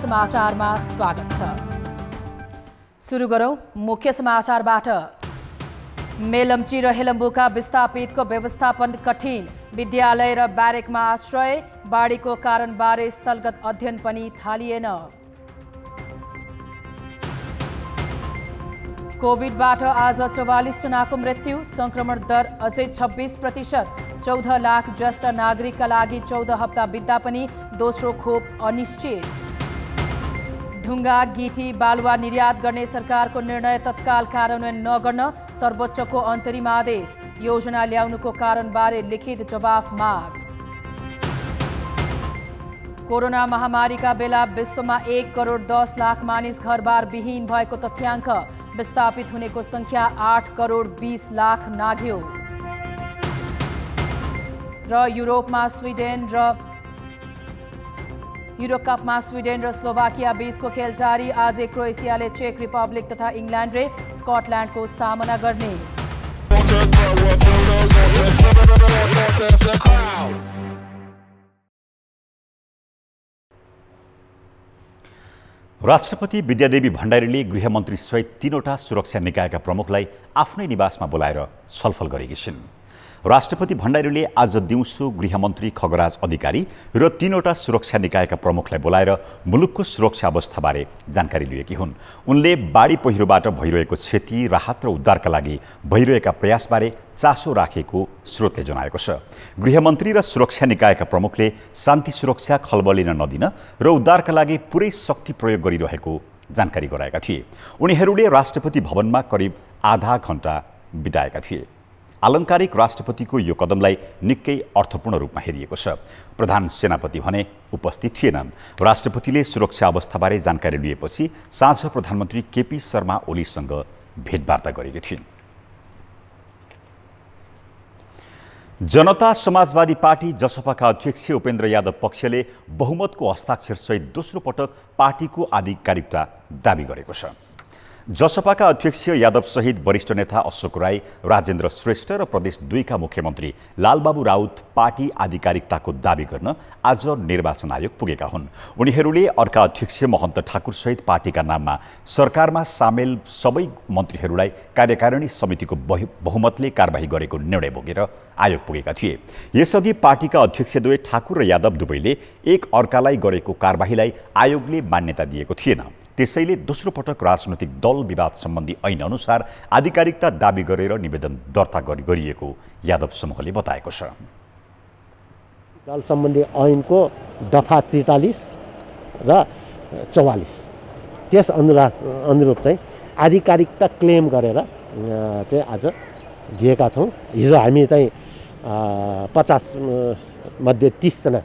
समाचारमा स्वागत छ। सुरु गरौं मुख्य समाचारबाट। मेलम्ची र हेलम्बुका विस्थापितको व्यवस्थापन कठिन, विद्यालय र ब्यारेकमा आश्रय, बाढीको कारणबारे स्थलगत अध्ययन पनि थालिएन। कोभिडबाट आज 44 जनाको मृत्यु, संक्रमण दर अझै 26%। 14 लाख ज्येष्ठ नागरिकका लागि 14 हप्ता बित्दा पनि दोस्रो खोप अनिश्चित। ढुङ्गा, गिटी, बालुवा निर्यात गर्ने सरकारको निर्णय तत्काल कार्यान्वयन नगर्न सर्वोच्चको अन्तरिम आदेश, योजना ल्याउनुको कारणबारे लिखित जवाफ माग। कोरोना महामारीका बेला विश्वमा 1 करोड 10 लाख मानिस घरबार विहीन भएको तथ्याङ्क, विस्थापित हुनेको संख्या 8 करोड 20 लाख नाघ्यो। र युरोपमा युरोकपमा स्विडेन र स्लोभाकिया बीचको खेल जारी। आज क्रोएसियाले चेक रिपब्लिक तथा इङ्ल्यान्डले स्कटल्यान्डको सामना गर्ने। राष्ट्रपति विद्यादेवी भण्डारीले गृहमन्त्री सहित 3वटा सुरक्षा निकायका प्रमुखलाई आफ्नै निवासमा बोलाएर छलफल गरेकी छिन्। राष्ट्रपति भण्डारीले आज दिउँसो गृहमन्त्री खगराज अधिकारी र 3वटा सुरक्षा निकायका प्रमुखलाई बोलाएर मुलुकको सुरक्षा अवस्थाबारे जानकारी लिएकी हुन्। उनले बाढी पहिरोबाट भइरहेको क्षति, राहत र उद्धारका लागि भइरहेका प्रयासबारे चासो राखेको स्रोतले जनाएको छ। गृहमन्त्री र सुरक्षा निकायका प्रमुखले शान्ति सुरक्षा खलबलिन नदिन र उद्धारका लागि पुरै शक्ति प्रयोग गरिरहेको जानकारी गराएका थिए। उनीहरूले राष्ट्रपति भवनमा करिब आधा घण्टा बिताएका थिए। आलङ्कारिक राष्ट्रपतिको यो कदमलाई निकै अर्थपूर्ण रूपमा हेरिएको छ। प्रधान सेनापति भने उपस्थित थिएनन्। राष्ट्रपतिले सुरक्षा अवस्थाबारे जानकारी लिएपछि साँझ प्रधानमन्त्री केपी शर्मा ओलीसँग भेटवार्ता गरेकी थिइन्। जनता समाजवादी पार्टी जसपाका अध्यक्ष उपेन्द्र यादव पक्षले बहुमतको हस्ताक्षरसहित दोस्रो पटक पार्टीको आधिकारिकता दाबी गरेको छ। जसपाका अध्यक्ष यादवसहित वरिष्ठ नेता अशोक राई, राजेन्द्र श्रेष्ठ र प्रदेश 2 का मुख्यमन्त्री लालबाबु राउत पार्टी आधिकारिकताको दाबी गर्न आज निर्वाचन आयोग पुगेका हुन्। उनीहरूले अर्का अध्यक्ष महन्त ठाकुरसहित पार्टीका नाममा सरकारमा सामेल सबै मन्त्रीहरूलाई कार्यकारिणी समितिको बहुमतले कारबाही गरेको निर्णय बोकेर आयोग पुगेका थिए। यसअघि पार्टीका अध्यक्षद्वय ठाकुर र यादव दुवैले एक अर्कालाई गरेको कारबाहीलाई आयोगले मान्यता दिएको थिएन। त्यसैले दोस्रो पटक राजनैतिक दल विवाद सम्बन्धी ऐन अनुसार आधिकारिकता दाबी गरेर निवेदन दर्ता गरिएको यादव समूहले बताएको छ। दल सम्बन्धी ऐनको दफा 43 र 44 त्यस अनुरूप चाहिँ आधिकारिकता क्लेम गरेर चाहिँ आज दिएका छौँ। हिजो हामी चाहिँ 50 मध्ये 30 जना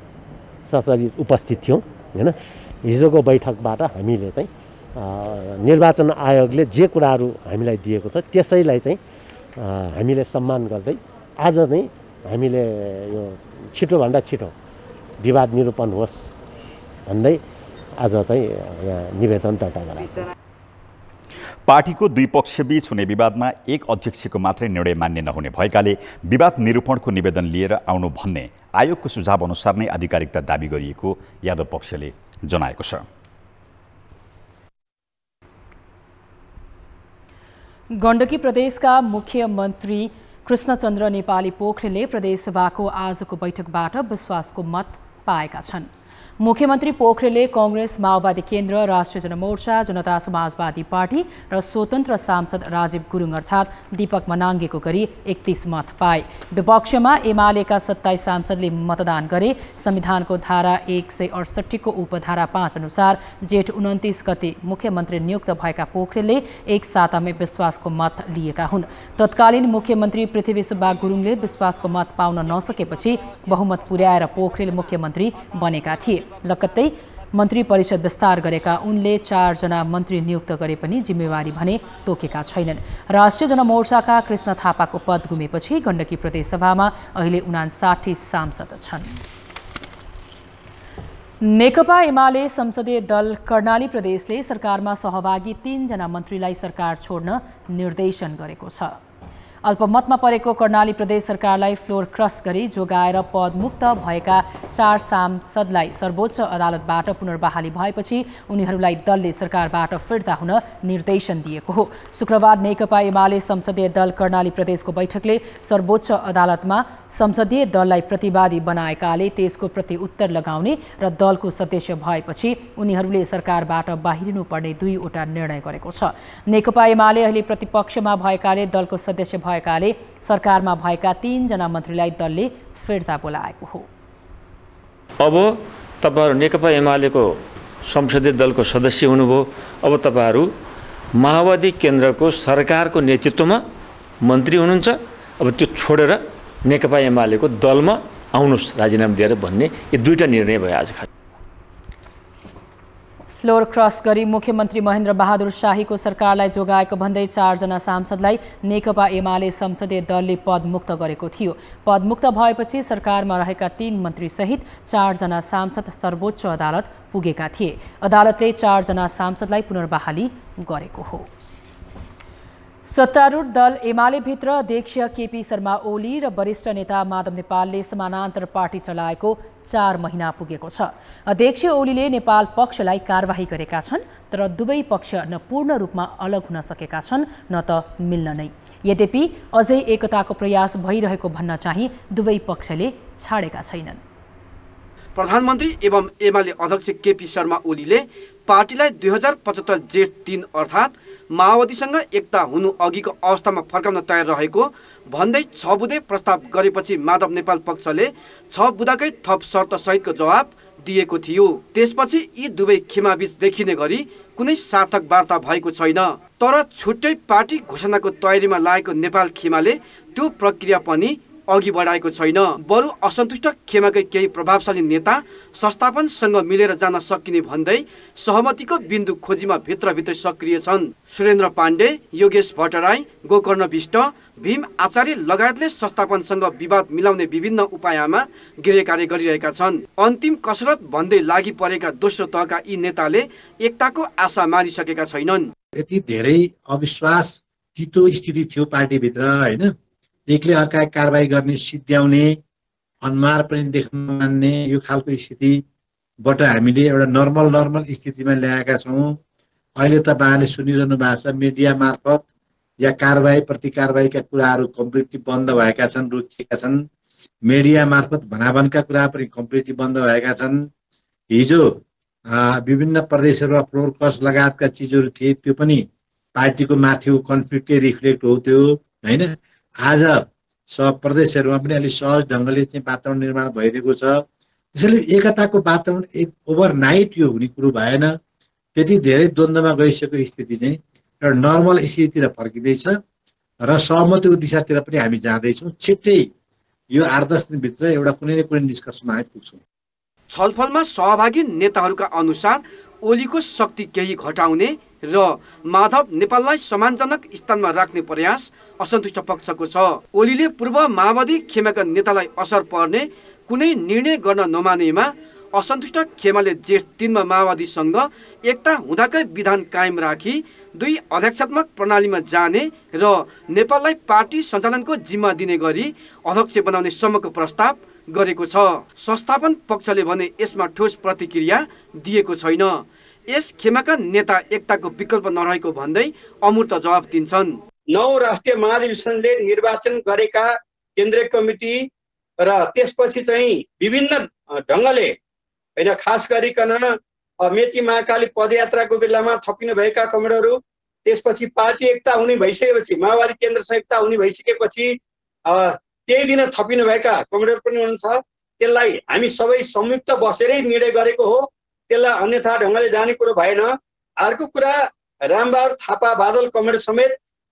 सदस्य उपस्थित थियौँ हैन। हिजोको बैठकबाट हामीले चाहिँ निर्वाचन आयोगले जे कुराहरू हामीलाई दिएको छ त्यसैलाई चाहिँ हामीले सम्मान गर्दै आज नै हामीले यो छिटोभन्दा छिटो विवाद निरूपण होस् भन्दै आज चाहिँ यहाँ निवेदन दर्ता गराएको। पार्टीको दुई पक्षबीच हुने विवादमा एक अध्यक्षको मात्रै निर्णय मान्य नहुने भएकाले विवाद निरूपणको निवेदन लिएर आउनु भन्ने आयोगको सुझाव अनुसार नै आधिकारिकता दाबी गरिएको यादव पक्षले जनाएको छ। गण्डकी प्रदेशका मुख्यमन्त्री कृष्णचन्द्र नेपाली पोखरेलले प्रदेशसभाको आजको बैठकबाट विश्वासको मत पाएका छन्। मुख्यमन्त्री पोखरेलले कांग्रेस, माओवादी केन्द्र, राष्ट्रिय जनमोर्चा, जनता समाजवादी पार्टी र स्वतन्त्र सांसद राजीव गुरुङ अर्थात् दीपक मनाङ्गेको गरी 31 मत पाए। विपक्षमा एमालेका 27 सांसदले मतदान गरे। संविधानको धारा 168 को उपधारा 5 अनुसार जेठ 29 गते मुख्यमन्त्री नियुक्त भएका पोखरेलले एक सातामै विश्वासको मत लिएका हुन्। तत्कालीन मुख्यमन्त्री पृथ्वीसुब्बा गुरुङले विश्वासको मत पाउन नसकेपछि बहुमत पुर्याएर पोखरेल मुख्यमन्त्री बनेका थिए। लगत्तै मन्त्री परिषद विस्तार गरेका उनले 4 जना मन्त्री नियुक्त गरे पनि जिम्मेवारी भने तोकेका छैनन्। राष्ट्रिय जनमोर्चाका कृष्ण थापाको पद गुमेपछि गण्डकी प्रदेशसभामा अहिले 59 सांसद छन्। नेकपा एमाले संसदीय दल कर्णाली प्रदेशले सरकारमा सहभागी 3 जना मन्त्रीलाई सरकार छोड्न निर्देशन गरेको छ। अल्पमतमा परेको कर्णाली प्रदेश सरकारलाई फ्लोर क्रस गरी जोगाएर पदमुक्त भएका 4 सांसदलाई सर्वोच्च अदालतबाट पुनर्बहाली भएपछि उनीहरूलाई दलले सरकारबाट फिर्ता हुन निर्देशन दिएको हो। शुक्रबार नेकपा एमाले संसदीय दल कर्णाली प्रदेशको बैठकले सर्वोच्च अदालतमा संसदीय दललाई प्रतिवादी बनाएकाले त्यसको प्रतिउत्तर लगाउने र दलको सदस्य भएपछि उनीहरूले सरकारबाट बाहिरिनुपर्ने 2 वटा निर्णय गरेको छ। नेकपा एमाले अहिले प्रतिपक्षमा भएकाले दलको सदस्य भएकाले सरकारमा भएका 3 जना मन्त्रीलाई दलले फिर्ता बोलाएको हो। अब तपाईहरु नेकपा एमालेको संसदीय दलको सदस्य हुनुभयो। अब तपाईहरु माओवादी केन्द्रको सरकारको नेतृत्वमा मन्त्री हुनुहुन्छ। अब त्यो छोडेर नेकपा एमालेको दलमा आउनुस् राजीनामा दिएर भन्ने यो 2टा निर्णय भयो आज। फ्लोर क्रस गरी मुख्यमन्त्री महेन्द्र बहादुर शाहीको सरकारलाई जोगाएको भन्दै 4 जना सांसदलाई नेकपा एमाले संसदीय दलले पदमुक्त गरेको थियो। पदमुक्त भएपछि सरकारमा रहेका 3 मन्त्री सहित 4 जना सांसद सर्वोच्च अदालत पुगेका थिए। अदालतले 4 जना सांसदलाई पुनर्बहाली गरेको हो। सत्तारूढ दल एमाले भित्र अध्यक्ष केपी शर्मा ओली र वरिष्ठ नेता माधव नेपालले समानान्तर पार्टी चलाएको 4 महिना पुगेको छ। अध्यक्ष ओलीले नेपाल पक्षलाई कारबाही गरेका छन्, तर दुवै पक्ष न पूर्ण रूपमा अलग हुन सकेका छन् न त मिल्न नै। यद्यपि अझै एकताको प्रयास भइरहेको भन्न चाहिँ दुवै पक्षले छाडेका छैनन्। प्रधानमन्त्री एवं एमाले अध्यक्ष केपी शर्मा ओलीले पार्टीलाई 2075 जेठ 3 अर्थात् माओवादीसँग एकता हुनु अघिको अवस्थामा फर्काउन तयार रहेको भन्दै 6 बुँदे प्रस्ताव गरेपछि माधव नेपाल पक्षले 6 बुँदाकै थप शर्त सहितको जवाब दिएको थियो। त्यसपछि यी दुवै खेमाबीच देखिने गरी कुनै सार्थक वार्ता भएको छैन। तर छुट्टै पार्टी घोषणाको तयारीमा लागेको नेपाल खेमाले त्यो प्रक्रिया पनि अघि बढाएको छैन। बरु असन्तुष्ट खेमाकै केही प्रभावशाली नेता संस्थापनसँग मिलेर जान सकिने भन्दै सहमतिको बिन्दु खोजीमा भित्रभित्रै सक्रिय छन्। सुरेन्द्र पाण्डे, योगेश भट्टराई, गोकर्ण विष्ट, भीम आचार्य लगायतले संस्थापनसँग विवाद मिलाउने विभिन्न उपायमा गृहकार्य गरिरहेका छन्। अन्तिम कसरत भन्दै लागि परेका दोस्रो तहका यी नेताले एकताको आशा मारिसकेका छैनन्। यति धेरै अविश्वास चितो स्थिति थियो पार्टीभित्र, हैन? एकले अर्का कारबाही गर्ने, सिद्ध्याउने, अनुहार पनि देख्न मान्ने यो खालको स्थितिबाट हामीले एउटा नर्मल स्थितिमा ल्याएका छौँ। अहिले तपाईँहरूले सुनिरहनु भएको छ मिडिया मार्फत या कारबाही प्रति कारबाहीका कुराहरू कम्प्लिटली बन्द भएका छन्, रोकिएका छन्। मिडिया मार्फत भनाभनका कुरा पनि कम्प्लिटली बन्द भएका छन्। हिजो विभिन्न प्रदेशहरूमा फ्लोर क्रस लगायतका चिजहरू थिए, त्यो पनि पार्टीको माथिको कन्फ्लिक्टै रिफ्लेक्ट हो त्यो, हैन? आज सब प्रदेशहरूमा पनि अलिक सहज ढङ्गले चाहिँ वातावरण निर्माण भइरहेको छ। त्यसैले एकताको वातावरण ओभरनाइट यो हुने कुरो भएन। त्यति धेरै द्वन्द्वमा गइसकेको स्थिति चाहिँ एउटा नर्मल स्थितितिर फर्किँदैछ र सहमतिको दिशातिर पनि हामी जाँदैछौँ। छिट्टै यो 8-10 दिनभित्र एउटा कुनै न कुनै निष्कर्षमा आइपुग्छौँ। छलफलमा सहभागी नेताहरूका अनुसार ओलीको शक्ति केही घटाउने र माधव नेपाललाई सम्मानजनक स्थानमा राख्ने प्रयास असन्तुष्ट पक्षको छ। ओलीले पूर्व माओवादी खेमाका नेतालाई असर पर्ने कुनै निर्णय गर्न नमानेमा असन्तुष्ट खेमाले जेठ 3 मा माओवादीसँग एकता हुँदाकै विधान कायम राखी 2 अध्यक्षात्मक प्रणालीमा जाने र नेपाललाई पार्टी सञ्चालनको जिम्मा दिने गरी अध्यक्ष बनाउने सम्मको प्रस्ताव गरेको छ। संस्थापन पक्षले भने यसमा ठोस प्रतिक्रिया दिएको छैन। यस खेमाका नेता एकताको विकल्प नरहेको भन्दै अमूर्त जवाफ दिन्छन्। 9 राष्ट्रिय महाधिवेशनले निर्वाचन गरेका केन्द्रीय कमिटी र त्यसपछि चाहिँ विभिन्न ढङ्गले हैन, खास गरिकन मेची महाकाली पदयात्राको बेलामा थपिनु भएका कमरेडहरू, त्यसपछि पार्टी एकता हुने भइसकेपछि, माओवादी केन्द्र संयुक्त हुने भइसकेपछि त्यही दिन थपिनु भएका कमरेडहरू पनि हुनुहुन्छ। त्यसलाई हामी सबै संयुक्त बसेरै निर्णय गरेको हो। त्यसलाई अन्यथा ढङ्गले जाने कुरो भएन। अर्को कुरा, रामबहादुर थापा, बादल कमरेड समेत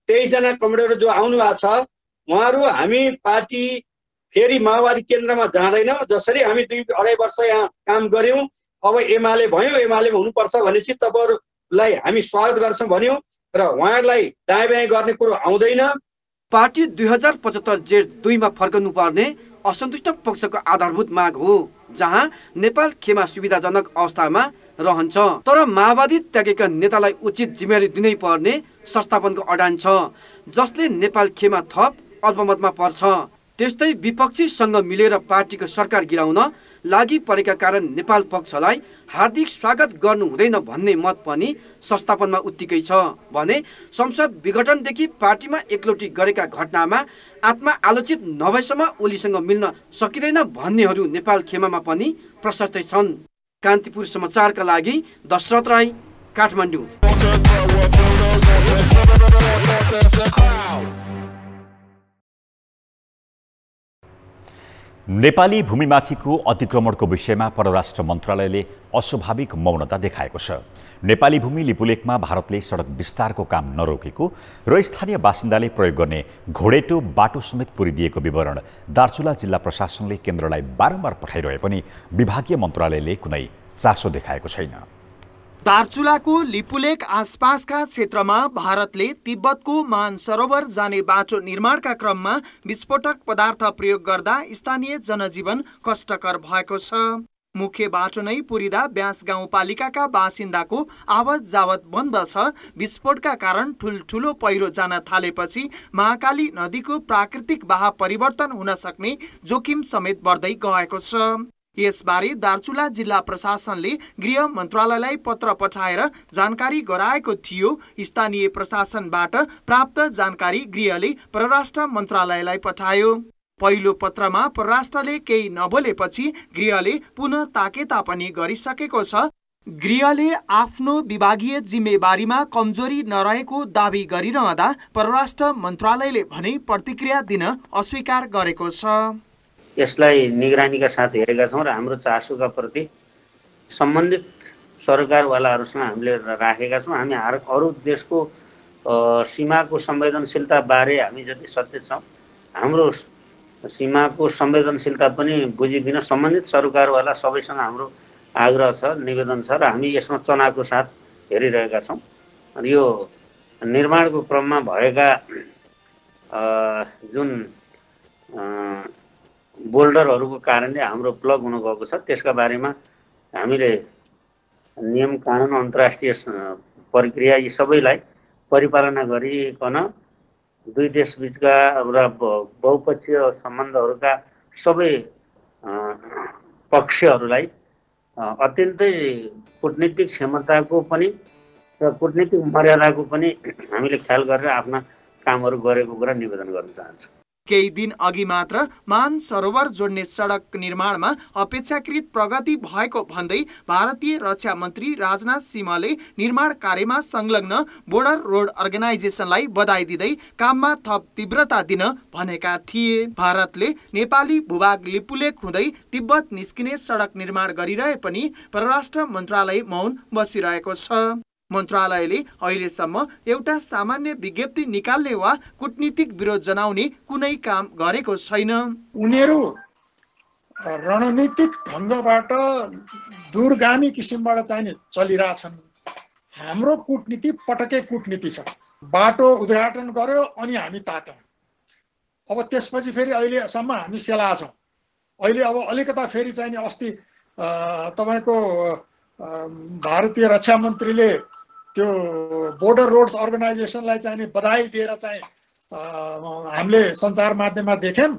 23 जना कमरेडहरू जो आउनु भएको छ, उहाँहरू हामी पार्टी फेरि माओवादी केन्द्रमा जाँदैनौँ। जसरी हामी 2-2.5 वर्ष यहाँ काम गऱ्यौँ, अब एमाले भयो, एमालेमा हुनुपर्छ भनेपछि तपाईँहरूलाई हामी स्वागत गर्छौँ भन्यौँ र उहाँहरूलाई दायाँ बायाँ गर्ने कुरो आउँदैन। पार्टी 2075 जेठ 2 मा फर्कनु पर्ने असन्तुष्ट पक्षको आधारभूत माग हो, जहाँ नेपाल खेमा सुविधाजनक अवस्थामा रहन्छ। तर माओवादी त्यागेका नेतालाई उचित जिम्मेवारी दिनै पर्ने संस्थापनको अडान छ, जसले नेपाल खेमा थप अल्पमतमा पर्छ। त्यस्तै विपक्षीसँग मिलेर पार्टीको सरकार गिराउन लागि परेका कारण नेपाल पक्षलाई हार्दिक स्वागत गर्नु हुँदैन भन्ने मत पनि संस्थापनमा उत्तिकै छ भने संसद विघटनदेखि पार्टीमा एकलौटी गरेका घटनामा आत्मा आलोचित नभएसम्म ओलीसँग मिल्न सकिँदैन भन्नेहरू नेपाल खेमामा पनि प्रशस्तै छन्। कान्तिपुर समाचारका लागि दशरथ राई, काठमाडौँ। नेपाली भूमिमाथिको अतिक्रमणको विषयमा परराष्ट्र मन्त्रालयले अस्वाभाविक मौनता देखाएको छ। नेपाली भूमि लिपुलेकमा भारतले सडक विस्तारको काम नरोकेको र स्थानीय बासिन्दाले प्रयोग गर्ने घोडेटो बाटो समेत पुरिदिएको विवरण दार्चुला जिल्ला प्रशासनले केन्द्रलाई बारम्बार पठाइरहे पनि विभागीय मन्त्रालयले कुनै चासो देखाएको छैन। दार्चुलाको लिपुलेक आसपासका क्षेत्रमा भारतले तिब्बतको मानसरोवर जाने बाटो निर्माणका क्रममा विस्फोटक पदार्थ प्रयोग गर्दा स्थानीय जनजीवन कष्टकर भएको छ। मुख्य बाटो नै पुरिदा ब्यास गाउँपालिकाका बासिन्दाको आवत जावत बन्द छ। विस्फोटका कारण ठुलठुलो पहिरो जान थालेपछि महाकाली नदीको प्राकृतिक बहाव परिवर्तन हुन सक्ने जोखिम समेत बढ्दै गएको छ। यसबारे दार्चुला जिल्ला प्रशासनले गृह मन्त्रालयलाई पत्र पठाएर जानकारी गराएको थियो। स्थानीय प्रशासनबाट प्राप्त जानकारी गृहले परराष्ट्र मन्त्रालयलाई पठायो। पहिलो पत्रमा परराष्ट्रले केही नबोलेपछि गृहले पुनः ताकेता पनि गरिसकेको छ। गृहले आफ्नो विभागीय जिम्मेवारीमा कमजोरी नरहेको दावी गरिरहँदा परराष्ट्र मन्त्रालयले भने प्रतिक्रिया दिन अस्वीकार गरेको छ। यसलाई निगरानीका साथ हेरेका छौँ र हाम्रो चासोका प्रति सम्बन्धित सरकारवालाहरूसँग हामीले राखेका छौँ। हामी अरू देशको सीमाको संवेदनशीलता बारे हामी जति सचेत छौँ, हाम्रो सीमाको संवेदनशीलता पनि बुझिदिन सम्बन्धित सरकारवाला सबैसँग हाम्रो आग्रह छ, निवेदन छ र हामी यसमा चनाको साथ हेरिरहेका छौँ। यो निर्माणको क्रममा भएका जुन बोल्डरहरूको कारणले हाम्रो ब्लक हुनु गएको छ, त्यसका बारेमा हामीले नियम कानुन अन्तर्राष्ट्रिय प्रक्रिया यी सबैलाई परिपालना गरिकन दुई देशबीचका र बहुपक्षीय सम्बन्धहरूका सबै पक्षहरूलाई अत्यन्तै कूटनीतिक क्षमताको पनि र कूटनीतिक मर्यादाको पनि हामीले ख्याल गरेर आफ्ना कामहरू गरेको कुरा निवेदन गर्न चाहन्छु। केही दिन अघि मात्र मान सरोवर जोड्ने सडक निर्माणमा अपेक्षाकृत प्रगति भएको भन्दै भारतीय रक्षा मन्त्री राजनाथ सिंहले निर्माण कार्यमा संलग्न बोर्डर रोड अर्गनाइजेसनलाई बधाई दिँदै काममा थप तीव्रता दिन भनेका थिए। भारतले नेपाली भूभाग लिपुलेक हुँदै तिब्बत निस्किने सडक निर्माण गरिरहे पनि परराष्ट्र मन्त्रालय मौन बसिरहेको छ। मन्त्रालयले अहिलेसम्म एउटा सामान्य विज्ञप्ति निकाल्ने वा कूटनीतिक विरोध जनाउने कुनै काम गरेको छैन। उनीहरू रणनीतिक ढङ्गबाट दूरगामी किसिमबाट चाहिँ चलिरहेछन्। हाम्रो कूटनीति पटकै कूटनीति छ। बाटो उद्घाटन गर्यो अनि हामी ताक्यौँ। अब त्यसपछि फेरि अहिलेसम्म हामी सेला छौँ। अहिले अब अलिकता फेरि चाहिँ अस्ति तपाईँको भारतीय रक्षा मन्त्रीले त्यो बोर्डर रोड्स अर्गनाइजेसनलाई चाहिँ बधाई दिएर चाहिँ हामीले सञ्चार माध्यममा देख्यौँ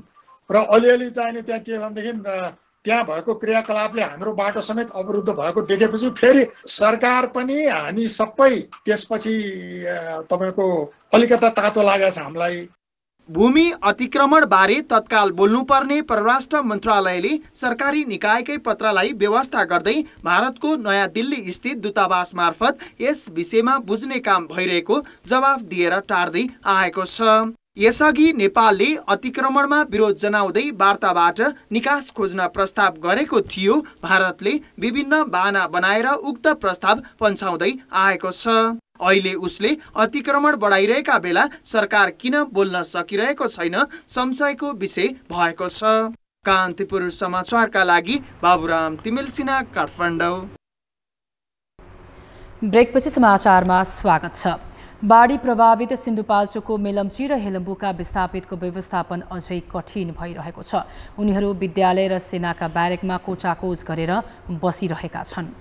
र अलिअलि चाहिँ त्यहाँ के भनेदेखि त्यहाँ भएको क्रियाकलापले हाम्रो बाटो समेत अवरुद्ध भएको देखेपछि फेरि सरकार पनि हामी सबै त्यसपछि तपाईँको अलिकता तातो लागेको छ हामीलाई। भूमि अतिक्रमण बारे तत्काल बोल्नुपर्ने परराष्ट्र मन्त्रालयले सरकारी निकायकै पत्रलाई व्यवस्था गर्दै भारतको नयाँ दिल्ली स्थित दूतावास मार्फत यस विषयमा बुझ्ने काम भइरहेको जवाफ दिएर टार्दै आएको छ। यसअघि नेपालले अतिक्रमणमा विरोध जनाउँदै वार्ताबाट निकास खोज्न प्रस्ताव गरेको थियो। भारतले विभिन्न बहाना बनाएर उक्त प्रस्ताव पन्छाउँदै आएको छ। अहिले उसले अतिक्रमण बढाइरहेका बेला सरकार किन बोल्न सकिरहेको छैन संशयको विषय भएको छ। कान्तिपुर समाचारका लागि बाबुराम तिमिल सिन्हा, काठमाडौँ। ब्रेकपछि समाचारमा स्वागत छ। बाढी प्रभावित सिन्धुपाल्चोकको मेलम्ची र हेलम्बुका विस्थापितको व्यवस्थापन अझै कठिन भइरहेको छ। उनीहरू विद्यालय र सेनाका ब्यारेकमा कोचाकोच गरेर बसिरहेका छन्।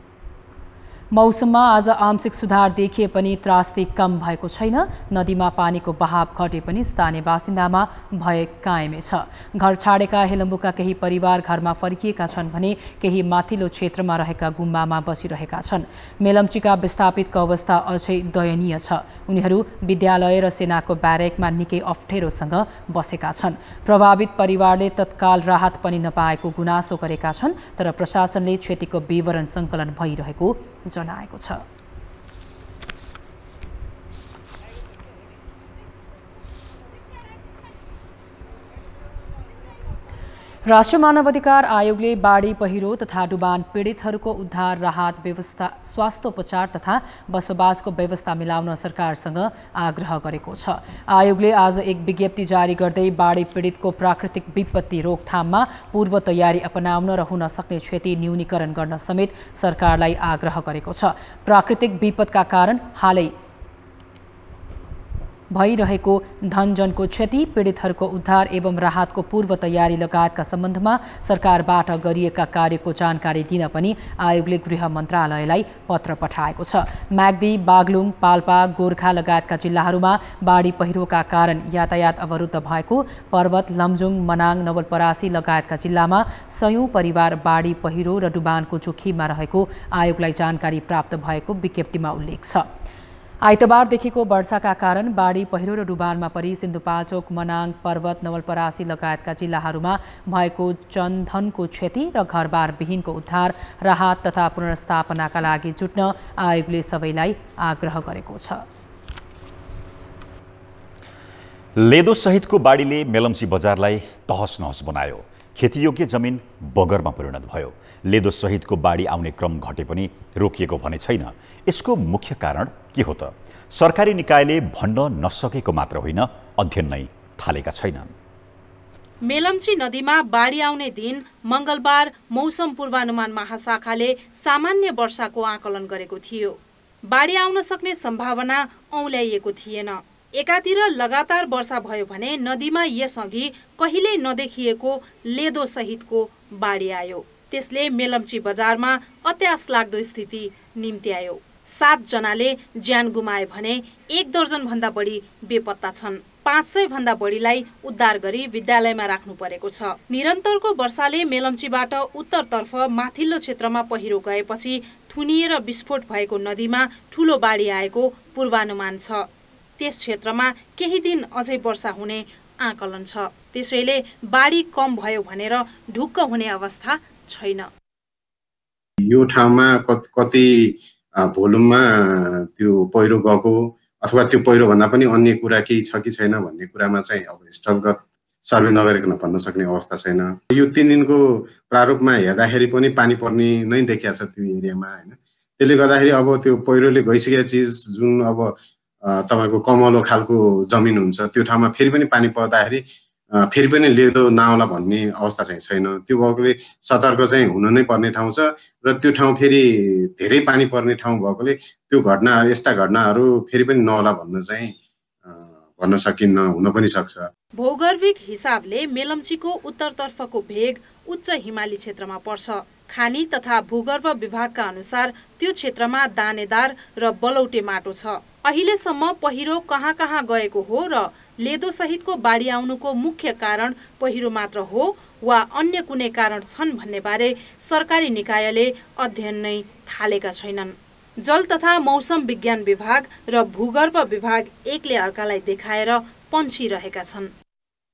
मौसममा आज आंशिक सुधार देखिए पनि त्रासदी कम भएको छैन। नदीमा पानीको बहाव घटे पनि स्थानीय बासिन्दामा भय कायमै छ। घर छाडेका हेलम्बुका केही परिवार घरमा फर्किएका छन् भने केही माथिल्लो क्षेत्रमा रहेका गुम्बामा बसिरहेका छन्। मेलम्चीका विस्थापितको अवस्था अझै दयनीय छ। उनीहरू विद्यालय र सेनाको ब्यारेकमा निकै अप्ठ्यारोसँग बसेका छन्। प्रभावित परिवारले तत्काल राहत पनि नपाएको गुनासो गरेका छन्, तर प्रशासनले क्षतिको विवरण सङ्कलन भइरहेको जनाएको छ। राष्ट्रिय मानवाधिकार आयोगले बाढी पहिरो तथा डुबान पीडितहरूको उद्धार, राहत व्यवस्था, स्वास्थ्योपचार तथा बसोबासको व्यवस्था मिलाउन सरकारसँग आग्रह गरेको छ। आयोगले आज एक विज्ञप्ति जारी गर्दै बाढी पीडितको प्राकृतिक विपत्ति रोकथाममा पूर्व तयारी अपनाउन र हुन सक्ने क्षति न्यूनीकरण गर्न समेत सरकारलाई आग्रह गरेको छ। प्राकृतिक विपदका कारण हालै भइरहेको धनजनको क्षति, पीडितहरूको उद्धार एवं राहतको पूर्व तयारी लगायतका सम्बन्धमा सरकारबाट गरिएका कार्यको जानकारी दिन पनि आयोगले गृह मन्त्रालयलाई पत्र पठाएको छ। म्याग्दी, बागलुङ, पाल्पा, गोर्खा लगायतका जिल्लाहरूमा बाढी पहिरोका कारण यातायात अवरुद्ध भएको, पर्वत, लमजुङ, मनाङ, नवलपरासी लगायतका जिल्लामा सयौं परिवार बाढी पहिरो र डुबानको जोखिममा रहेको आयोगलाई जानकारी प्राप्त भएको विज्ञप्तिमा उल्लेख छ। आइतबारदेखिको वर्षाका कारण बाढी पहिरो र डुबानमा परि सिन्धुपाल्चोक, मनाङ, पर्वत, नवलपरासी लगायतका जिल्लाहरूमा भएको जनधनको क्षति र घरबार विहीनको उद्धार, राहत तथा पुनर्स्थापनाका लागि जुट्न आयोगले सबैलाई आग्रह गरेको छ। लेदो सहितको बाढीले मेलम्ची बजारलाई तहस नहस बनायो। खेतीयोग्य जमिन बगरमा परिणत भयो। लेदो सहितको बाढी आउने क्रम घटे पनि रोकिएको भने छैन। यसको मुख्य कारण के हो त? सरकारी निकायले भन्न नसकेको मात्र होइन, अध्ययन नै थालेका छैनन्। मेलम्ची नदीमा बाढी आउने दिन मंगलबार मौसम पूर्वानुमान महाशाखाले सामान्य वर्षाको आकलन गरेको थियो। बाढी आउन सक्ने सम्भावना औल्याइएको थिएन। एकातिर लगातार वर्षा भयो भने नदीमा यसअघि कहिल्यै नदेखिएको लेदो सहितको बाढी आयो। त्यसले मेलम्ची बजारमा अत्यास लाग्दो स्थिति निम्त्यायो। 7 जनाले ज्यान गुमाए भने 1 दर्जन भन्दा बढी बेपत्ता छन्। 500 भन्दा बढीलाई उद्धार गरी विद्यालयमा राख्नु परेको छ। निरन्तरको वर्षाले मेलम्चीबाट उत्तरतर्फ माथिल्लो क्षेत्रमा पहिरो गएपछि थुनिएर विस्फोट भएको नदीमा ठूलो बाढी आएको पूर्वानुमान छ। त्यस क्षेत्रमा केही दिन अझै वर्षा हुने आकलन छ। त्यसैले बाढी कम भयो भनेर ढुक्क हुने अवस्था छैन। यो ठाउँमा कति भोल्युममा त्यो पहिरो गएको अथवा त्यो पहिरो भन्दा पनि अन्य कुरा केही छ कि छैन भन्ने कुरामा चाहिँ अब स्थलगत सर्वे नगरिकन भन्न सक्ने अवस्था छैन। यो 3 दिनको प्रारूपमा हेर्दाखेरि पनि पानी पर्ने नै देखिया छ त्यो एरियामा हैन। त्यसले गर्दाखेरि अब त्यो पहिरोले गइसकेको चिज जुन अब तपाईको कमलो खालको जमिन हुन्छ त्यो ठाउँमा फेरि पनि पानी पर्दाखेरि फेरि पनि लेदो नआउला भन्ने अवस्था चाहिँ छैन। त्यो भएकोले सतर्क चाहिँ हुन नै पर्ने ठाउँ छ र त्यो ठाउँ फेरि धेरै पानी पर्ने ठाउँ भएकोले त्यो घटनाहरू यस्ता घटनाहरू फेरि पनि नहोला भन्न चाहिँ भन्न सकिन्न, हुन पनि सक्छ। भौगर्भिक हिसाबले मेलम्चीको उत्तरतर्फको भेग उच्च हिमाली क्षेत्रमा पर्छ। खानी तथा भूगर्भ विभागका अनुसार त्यो क्षेत्रमा दानेदार र बलौटे माटो छ। अहिलेसम्म पहिरो कहाँ कहाँ गएको हो र लेदो सहितको बाढी आउनुको मुख्य कारण पहिरो मात्र हो वा अन्य कुनै कारण छन् भन्ने बारे सरकारी निकायले अध्ययन नै थालेका छैनन्। जल तथा मौसम विज्ञान विभाग र भूगर्भ विभाग एकले अर्कालाई देखाएर पन्छिरहेका छन्।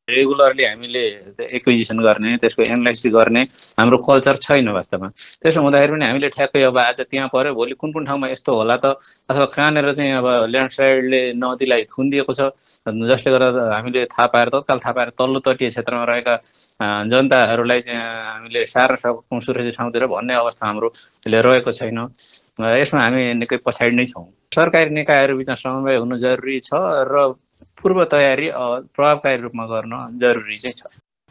रेगुलरली हामीले एक्विजिसन गर्ने, त्यसको एनालाइसिस गर्ने हाम्रो कल्चर छैन वास्तवमा। त्यसो हुँदाखेरि पनि हामीले ठ्याक्कै अब आज त्यहाँ पर्यो, भोलि कुन कुन ठाउँमा यस्तो होला त, अथवा कहाँनिर चाहिँ अब ल्यान्डस्लाइडले नदीलाई थुनिदिएको छ, जसले गर्दा हामीले तत्काल थाहा पाएर तल्लो तटीय क्षेत्रमा रहेका जनताहरूलाई चाहिँ हामीले सार्न सक्छौँ सुरक्षित ठाउँतिर भन्ने अवस्था हाम्रो रहेको छैन। यसमा हामी निकै पछाडि नै छौँ। सरकारी निकायहरू बिचमा समन्वय हुनु जरुरी छ र पूर्व तयारी प्रभावकारी रूपमा गर्न जरुरी चाहिँ छ।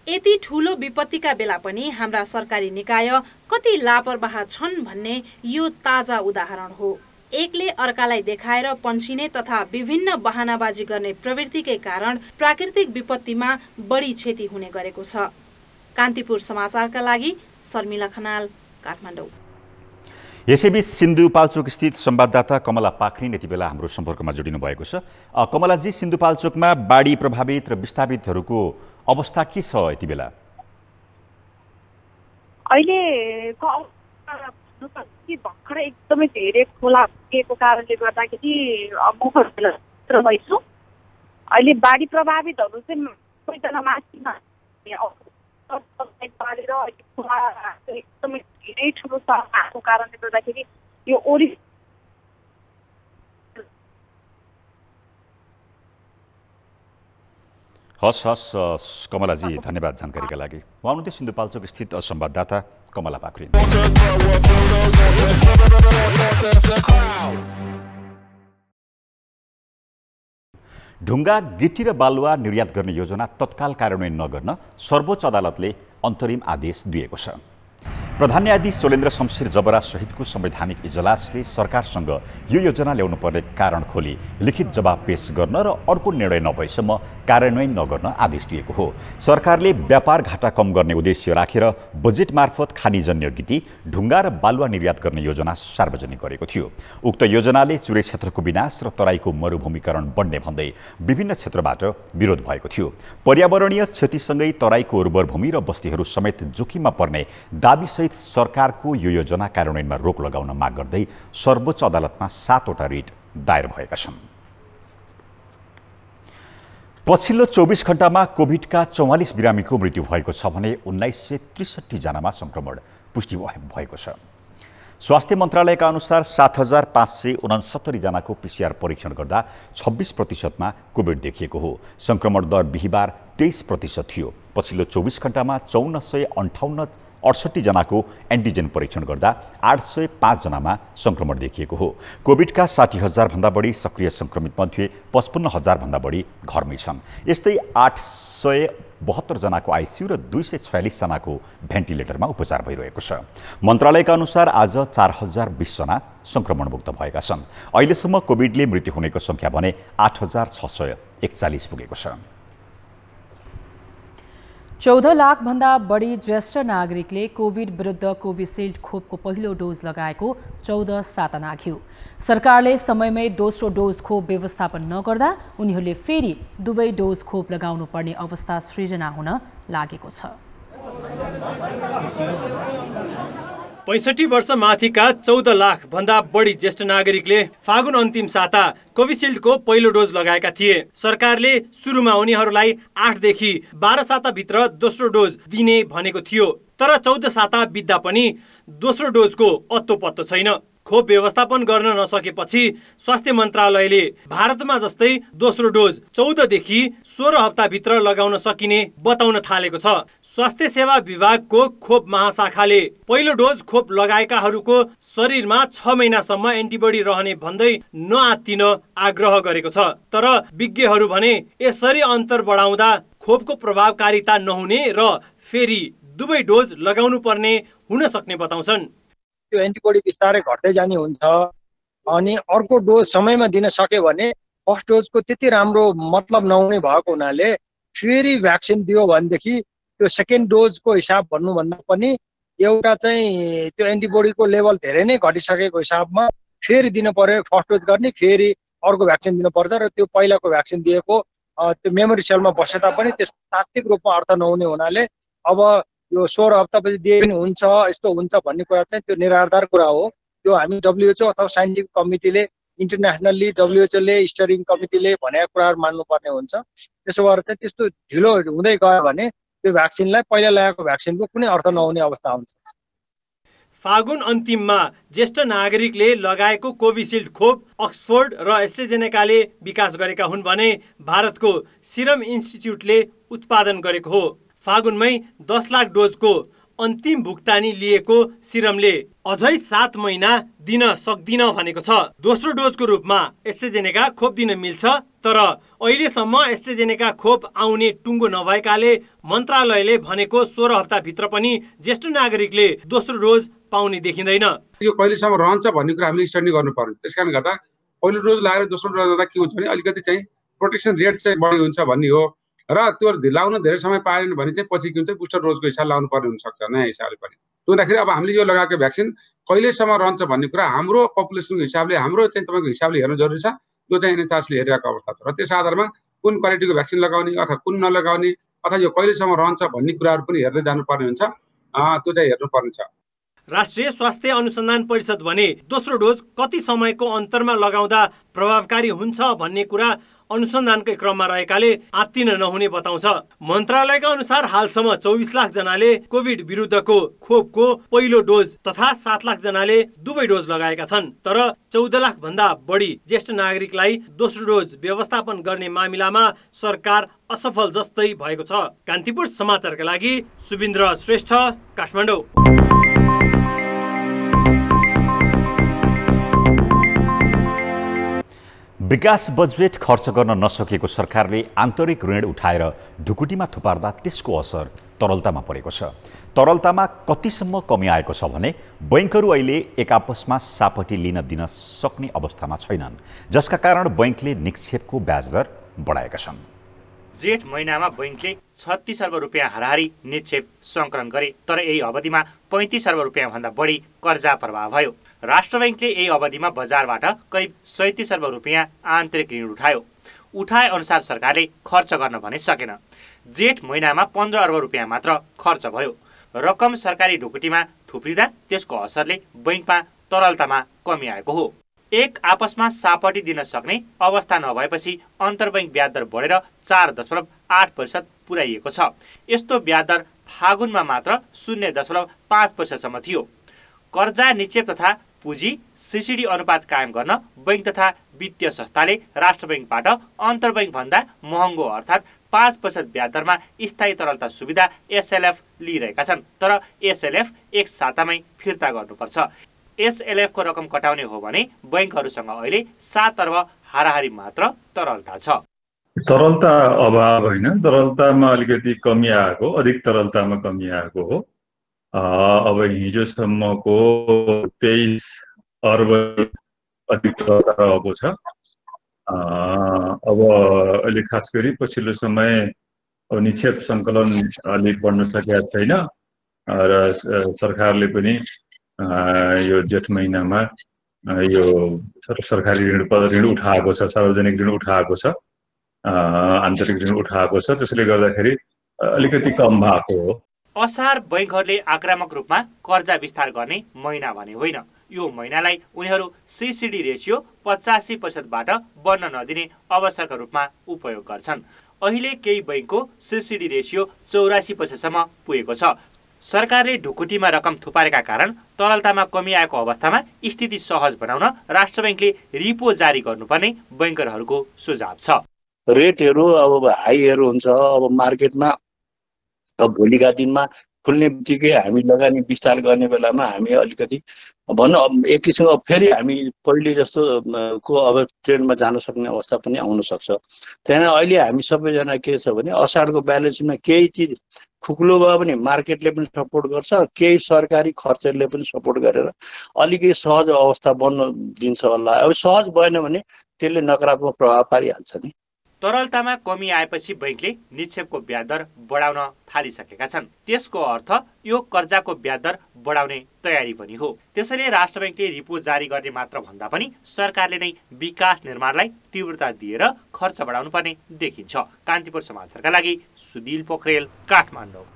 यति ठूलो विपत्तिका बेला पनि हाम्रा सरकारी निकाय कति लापरवाह छन् भन्ने यो ताजा उदाहरण हो। एकले अर्कालाई देखाएर पन्छिने तथा विभिन्न बहानाबाजी गर्ने प्रवृत्तिकै कारण प्राकृतिक विपत्तिमा बढी क्षति हुने गरेको छ। कान्तिपुर समाचारका लागि शर्मिला खनाल, काठमाडौँ। यसैबीच सिन्धुपाल्चोक स्थित संवाददाता कमला पाखरिन यति बेला हाम्रो सम्पर्कमा जोडिनु भएको छ। कमलाजी, सिन्धुपाल्चोकमा बाढी प्रभावित र विस्थापितहरूको अवस्था के छ यति बेला? अहिले भर्खर एकदमै धेरै खोला पुगेको कारणले गर्दाखेरि म छु। अहिले बाढी प्रभावितहरू चाहिँ सबैजना माथिमा पारेर खोला एकदमै धेरै ठुलो भएको कारणले गर्दाखेरि यो ओरी हस् कमलाजी, धन्यवाद जानकारीका लागि। उहाँ हुनुहुन्थ्यो सिन्धुपाल्चोक स्थित संवाददाता कमला पाखरिन। ढुङ्गा, गिटी र बालुवा निर्यात गर्ने योजना तत्काल कार्यान्वयन नगर्न सर्वोच्च अदालतले अन्तरिम आदेश दिएको छ। प्रधान न्यायाधीश सोलेन्द्र शमशेर जबरा सहितको संवैधानिक इजलासले सरकारसँग यो योजना ल्याउनु पर्ने कारण खोली लिखित जवाब पेश गर्न र अर्को निर्णय नभएसम्म कार्यान्वयन नगर्न आदेश दिएको हो। सरकारले व्यापार घाटा कम गर्ने उद्देश्य राखेर बजेट मार्फत खानीजन्य गिटी, ढुङ्गा र बालुवा निर्यात गर्ने योजना सार्वजनिक गरेको थियो। उक्त योजनाले चुरे क्षेत्रको विनाश र तराईको मरुभूमिकरण बढ्ने भन्दै विभिन्न क्षेत्रबाट विरोध भएको थियो। पर्यावरणीय क्षतिसँगै तराईको उर्वर भूमि र बस्तीहरू समेत जोखिममा पर्ने दाबी सहित सरकारको यो योजना कार्यान्वयनमा रोक लगाउन माग गर्दै सर्वोच्च अदालतमा 7 वटा रिट दायर भएका छन्। पछिल्लो 24 घण्टामा कोभिडका 44 बिरामीको मृत्यु भएको छ भने 1963 जनामा संक्रमण पुष्टि भएको छ। स्वास्थ्य मन्त्रालयका अनुसार 7569 जनाको PCR परीक्षण गर्दा 26% कोभिड देखिएको हो। संक्रमण दर बिहिबार 23% थियो। पछिल्लो 24 घण्टामा 6458 जनाको एन्टिजेन परीक्षण गर्दा 805 जनामा संक्रमण देखिएको हो। कोभिडका 60,000 भन्दा बढी सक्रिय संक्रमित मध्ये 55,000 भन्दा बढी घरमै छन्। यस्तै 872 जनाको आइसियु र 246 जनाको भेन्टिलेटरमा उपचार भइरहेको छ। मन्त्रालयका अनुसार आज 4020 जना संक्रमणमुक्त भएका छन्। अहिलेसम्म कोभिडले मृत्यु हुनेको संख्या भने 8641 पुगेको छ। 14 लाख भन्दा बढी ज्येष्ठ नागरिकले कोभिड विरुद्ध कोभिसिल्ड खोपको पहिलो डोज लगाएको 14 साता नाघ्यो। सरकारले समयमै दोस्रो डोज खोप व्यवस्थापन नगर्दा उनीहरूले फेरि दुवै डोज खोप लगाउनु पर्ने अवस्था सृजना हुन लागेको छ। 65 वर्ष माथिका 14 लाख भन्दा बढी ज्येष्ठ नागरिकले फागुन अन्तिम साता कोभिसिल्डको पहिलो डोज लगाएका थिए। सरकारले सुरुमा उनीहरूलाई 8 देखि 12 साता भित्र दोस्रो डोज दिने भनेको थियो, तर 14 साता बित्दा पनि दोस्रो डोजको अत्तो पत्तो छैन। खोप व्यवस्थापन गर्न नसकेपछि स्वास्थ्य मन्त्रालयले भारतमा जस्तै दोस्रो डोज 14 देखि 16 हप्ताभित्र लगाउन सकिने बताउन थालेको छ। स्वास्थ्य सेवा विभागको खोप महाशाखाले पहिलो डोज खोप लगाएकाहरूको शरीरमा 6 महिनासम्म एन्टिबडी रहने भन्दै नआत्तिन आग्रह गरेको छ। तर विज्ञहरू भने यसरी अन्तर बढाउँदा खोपको प्रभावकारिता नहुने र फेरि दुवै डोज लगाउनु पर्ने हुन सक्ने बताउँछन्। त्यो एन्टिबडी बिस्तारै घट्दै जाने हुन्छ अनि अर्को डोज समयमा दिन सक्यो भने फर्स्ट डोजको त्यति राम्रो मतलब नहुने भएको हुनाले फेरि भ्याक्सिन दियो भनेदेखि त्यो सेकेन्ड डोजको हिसाब भन्नुभन्दा पनि एउटा चाहिँ त्यो एन्टिबडीको लेभल धेरै नै घटिसकेको हिसाबमा फेरि दिन पर्यो। फर्स्ट डोज गर्ने फेरि अर्को भ्याक्सिन दिनुपर्छ र त्यो पहिलाको भ्याक्सिन दिएको त्यो मेमोरी सेलमा बसे तापनि त्यसको तात्विक रूपमा अर्थ नहुने हुनाले अब यो 16 हप्तापछि दिए पनि हुन्छ यस्तो हुन्छ भन्ने कुरा चाहिँ त्यो निराधार कुरा हो। त्यो हामी WHO अथवा साइन्टिफिक कमिटीले इन्टरनेसनल्ली WHO ले स्टडिङ कमिटीले भनेका कुराहरू मान्नुपर्ने हुन्छ। त्यसो भएर चाहिँ त्यस्तो ढिलो हुँदै गयो भने त्यो भ्याक्सिनलाई पहिला लगाएको भ्याक्सिनको कुनै अर्थ नहुने अवस्था हुन्छ। फागुन अन्तिममा ज्येष्ठ नागरिकले लगाएको कोभिसिल्ड खोप अक्सफोर्ड र एस्ट्राजेनेकाले विकास गरेका हुन् भने भारतको सिरम इन्स्टिच्युटले उत्पादन गरेको हो। फागुनमै 10 लाख डोजको अन्तिम भुक्तानी लिएको सिरमले अझै 7 महिना दिन सक्दिन भनेको छ। दोस्रो डोजको रूपमा एस्ट्राजेनेका खोप दिन मिल्छ, तर अहिलेसम्म एस्ट्राजेनेका खोप आउने टुङ्गो नभएकाले मन्त्रालयले भनेको 16 हप्ताभित्र पनि ज्येष्ठ नागरिकले दोस्रो डोज पाउने देखिँदैन। यो कहिलेसम्म रहन्छ भन्ने कुरा हामीले स्टडी गर्नु पर्यो। त्यसकारण गर्दा पहिलो डोज लगाएर दोस्रो डोज गर्दा के हुन्छ भने अलिकति चाहिँ प्रोटेक्सन रेट चाहिँ बढी हुन्छ भन्ने हो र त्यो लाउन धेरै समय पाएन भने चाहिँ पछि के हुन्छ बुस्टर डोजको हिसाब लाउनु पर्ने हुनसक्छ नयाँ हिसाबले पनि। हुँदाखेरि अब हामीले यो लगाएको भ्याक्सिन कहिलेसम्म रहन्छ भन्ने कुरा हाम्रो पपुलेसनको हिसाबले हाम्रो चाहिँ तपाईँको हिसाबले हेर्नु जरुरी छ। त्यो चाहिँ एनएचआरसीले हेरिरहेको अवस्था छ र त्यस आधारमा कुन क्वालिटीको भ्याक्सिन लगाउने अथवा कुन नलगाउने अथवा यो कहिलेसम्म रहन्छ भन्ने कुराहरू पनि हेर्दै जानुपर्ने हुन्छ। त्यो चाहिँ हेर्नुपर्ने छ। राष्ट्रिय स्वास्थ्य अनुसन्धान परिषद भने दोस्रो डोज कति समयको अन्तरमा लगाउँदा प्रभावकारी हुन्छ भन्ने कुरा अनुसन्धानकै क्रममा रहेकाले आत्तिन नहुने बताउँछ। मन्त्रालयका अनुसार हालसम्म 24 लाख जनाले कोभिड विरुद्धको खोपको पहिलो डोज तथा 7 लाख जनाले दुवै डोज लगाएका छन्। तर 14 लाख भन्दा बढी ज्येष्ठ नागरिकलाई दोस्रो डोज व्यवस्थापन गर्ने मामिलामा सरकार असफल जस्तै भएको छ। कान्तिपुर समाचारका लागि सुबिन्द्र श्रेष्ठ, काठमाडौँ। विकास बजेट खर्च गर्न नसकेको सरकारले आन्तरिक ऋण उठाएर ढुकुटीमा थुपार्दा त्यसको असर तरलतामा परेको छ। तरलतामा कतिसम्म कमी आएको छ भने बैंकहरू अहिले एक आपसमा सापटी लिन दिन सक्ने अवस्थामा छैनन्, जसका कारण बैंकले निक्षेपको ब्याज दर बढाएका छन्। जेठ महिनामा बैंकले 36 अर्ब रुपियाँ हाराहारी निक्षेप सङ्कलन गरे, तर यही अवधिमा 35 अर्ब रुपियाँ भन्दा बढी कर्जा प्रवाह भयो। राष्ट्र बैंकले यही अवधिमा बजारबाट करिब 37 अर्ब रुपियाँ आन्तरिक ऋण उठायो। उठाए अनुसार सरकारले खर्च गर्न भने सकेन। जेठ महिनामा 15 अर्ब रुपियाँ मात्र खर्च भयो। रकम सरकारी ढुकुटीमा थुप्रिँदा त्यसको असरले बैंकमा तरलतामा कमी आएको हो। एक आपसमा सापटी दिन सक्ने अवस्था नभएपछि अन्तर्बैङ्क ब्याज दर बढेर 4.8% पुर्याइएको छ। यस्तो ब्याज दर फागुनमा मात्र 0.5%सम्म थियो। कर्जा निक्षेप तथा पुँजी सिसिडी अनुपात कायम गर्न बैंक तथा वित्तीय संस्थाले राष्ट्र बैंकबाट अन्तर्बैङ्क भन्दा महँगो अर्थात् 5% ब्याज दरमा स्थायी तरलता सुविधा एसएलएफ लिइरहेका छन्। तर एसएलएफ एक सातामै फिर्ता गर्नुपर्छ। एसएलएफ को रकम कटाउने हो भने बैंकहरूसँग अहिले 7 अर्ब हाराहारी मात्र तरलता छ। तरलता अभाव होइन, तरलतामा अलिकति कमी आएको, अधिक तरलतामा कमी आएको हो। अब हिजोसम्मको 23 अर्ब अधिक तरलता रहेको छ। अब अहिले खास गरी पछिल्लो समय अब निक्षेप सङ्कलन अलिक बढ्न सकेका छैन र सरकारले पनि यो जेठ महिनामा यो सरकारी ऋण उठाएको छ, सार्वजनिक ऋण उठाएको छ, आन्तरिक ऋण उठाएको छ। त्यसले गर्दाखेरि अलिकति कम भएको हो। असार बैंकहरूले आक्रामक रूपमा कर्जा विस्तार गर्ने महिना भने होइन। यो महिनालाई उनीहरू सिसिडी रेसियो 85%बाट बढ्न नदिने अवसरका रूपमा उपयोग गर्छन्। अहिले केही बैंकको सिसिडी रेसियो 84%सम्म पुगेको छ। सरकारले ढुकुटीमा रकम थुपारेका कारण तरलतामा कमी आएको अवस्थामा स्थिति सहज बनाउन राष्ट्र बैंकले रिपो जारी गर्नुपर्ने बैंकरहरूको सुझाव छ। रेटहरू अब हाईहरू हुन्छ। अब मार्केटमा अब भोलिका दिनमा खुल्ने बित्तिकै हामी लगानी विस्तार गर्ने बेलामा हामी अलिकति भन्न एक किसिमको फेरि हामी पहिले जस्तो को अब ट्रेन्डमा जान सक्ने अवस्था पनि आउन सक्छ। त्यहाँदेखि अहिले हामी सबैजना के छ भने असाढको ब्यालेन्समा केही चिज खुकुलो भयो भने मार्केटले पनि सपोर्ट गर्छ, केही सरकारी खर्चहरूले पनि सपोर्ट गरेर अलिकति सहज अवस्था बन्न दिन्छ होला। अब सहज भएन भने त्यसले नकारात्मक प्रभाव पारिहाल्छ नि। तरलतामा कमी आएपछि बैंकले निक्षेपको ब्याज दर बढाउन थालिसकेका छन्। त्यसको अर्थ यो कर्जाको ब्याज दर बढाउने तयारी पनि हो। त्यसैले राष्ट्र बैंकले रिपो जारी गर्ने मात्र भन्दा पनि सरकारले नै विकास निर्माणलाई तीव्रता दिएर खर्च बढाउनु पर्ने देखिन्छ। कान्तिपुर समाचारका लागि सुदिल पोखरेल, काठमाडौँ।